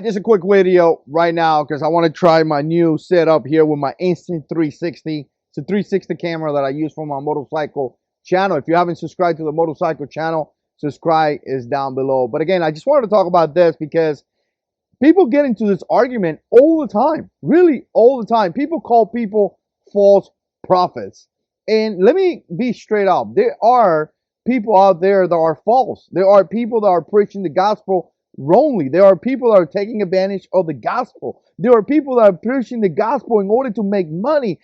Just a quick video right now because I want to try my new setup here with my Insta360. It's a 360 camera that I use for my motorcycle channel. If you haven't subscribed to the motorcycle channel, subscribe is down below. But again, I just wanted to talk about this because people get into this argument all the time, really all the time. People call people false prophets. And let me be straight up. There are people out there that are false. There are people that are preaching the gospel wrongly. There are people that are taking advantage of the gospel. There are people that are preaching the gospel in order to make money.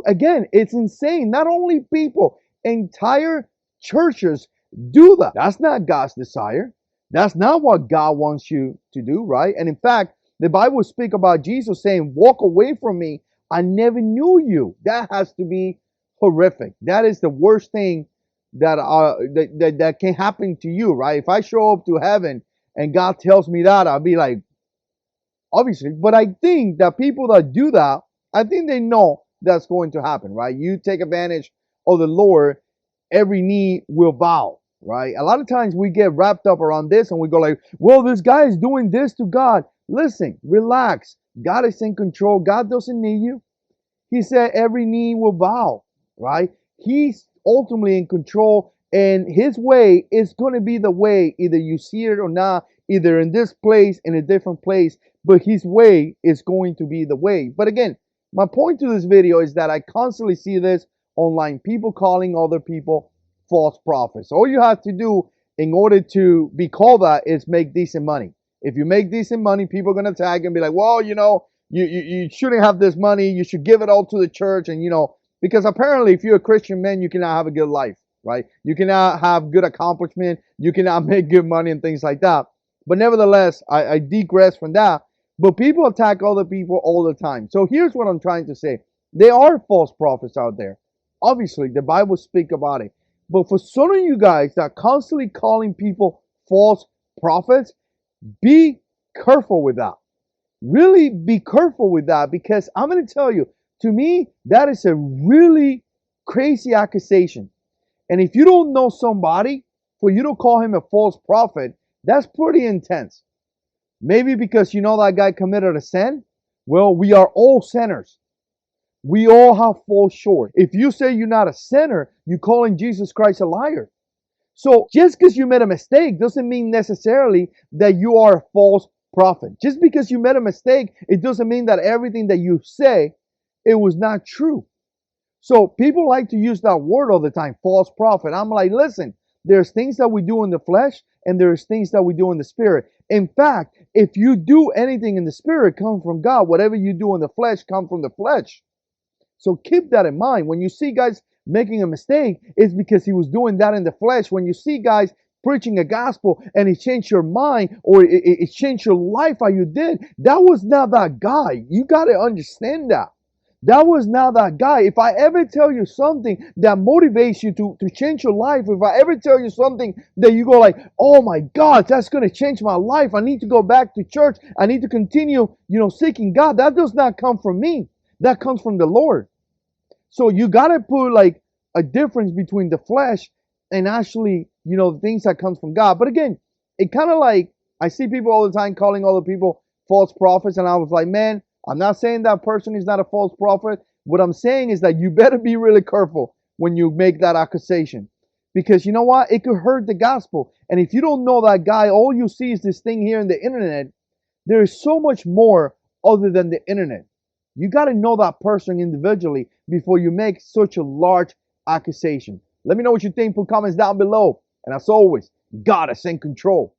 Again, it's insane. Not only people, entire churches do that. That's not God's desire. That's not what God wants you to do, right? And in fact, the Bible speaks about Jesus saying, "Walk away from me. I never knew you." That has to be horrific. That is the worst thing that can happen to you, right? If I show up to heaven and God tells me that, I'll be like, obviously. But I think that people that do that, I think they know that's going to happen, right? You take advantage of the Lord, every knee will bow, right? A lot of times we get wrapped up around this and we go like, well, this guy is doing this to God. Listen, relax. God is in control. God doesn't need you. He said every knee will bow, right? He's ultimately in control, and his way is going to be the way, either you see it or not, either in this place, in a different place, but his way is going to be the way. But again, my point to this video is that I constantly see this online, people calling other people false prophets. All you have to do in order to be called that is make decent money. If you make decent money, people are going to tag and be like, well, you shouldn't have this money. You should give it all to the church. And, because apparently if you're a Christian man, you cannot have a good life, right? You cannot have good accomplishment. You cannot make good money and things like that. But nevertheless, I digress from that. But people attack other people all the time. So here's what I'm trying to say. There are false prophets out there. Obviously, the Bible speaks about it. But for some of you guys that are constantly calling people false prophets, be careful with that. Really be careful with that, because I'm going to tell you, to me, that is a really crazy accusation. And if you don't know somebody, for you to call him a false prophet, that's pretty intense. Maybe because you know that guy committed a sin. Well, we are all sinners. We all have fallen short. If you say you're not a sinner, you're calling Jesus Christ a liar. So just because you made a mistake doesn't mean necessarily that you are a false prophet. Just because you made a mistake, it doesn't mean that everything that you say, it was not true. So people like to use that word all the time, false prophet. I'm like, listen, there's things that we do in the flesh and there's things that we do in the spirit. In fact, if you do anything in the spirit, come from God. Whatever you do in the flesh, come from the flesh. So keep that in mind. When you see guys making a mistake, it's because he was doing that in the flesh. When you see guys preaching a gospel and it changed your mind, or it changed your life how you did, that was not that guy. You got to understand that. That was not that guy. If I ever tell you something that motivates you to change your life, if I ever tell you something that you go like, oh my God, that's going to change my life. I need to go back to church. I need to continue, seeking God. That does not come from me. That comes from the Lord. So you got to put like a difference between the flesh and actually, things that comes from God. But again, it kind of like, I see people all the time calling other people false prophets. And I was like, man, I'm not saying that person is not a false prophet. What I'm saying is that you better be really careful when you make that accusation. Because you know what? It could hurt the gospel. And if you don't know that guy, all you see is this thing here in the internet. There is so much more other than the internet. You got to know that person individually before you make such a large accusation. Let me know what you think. Put comments down below. And as always, God is in control.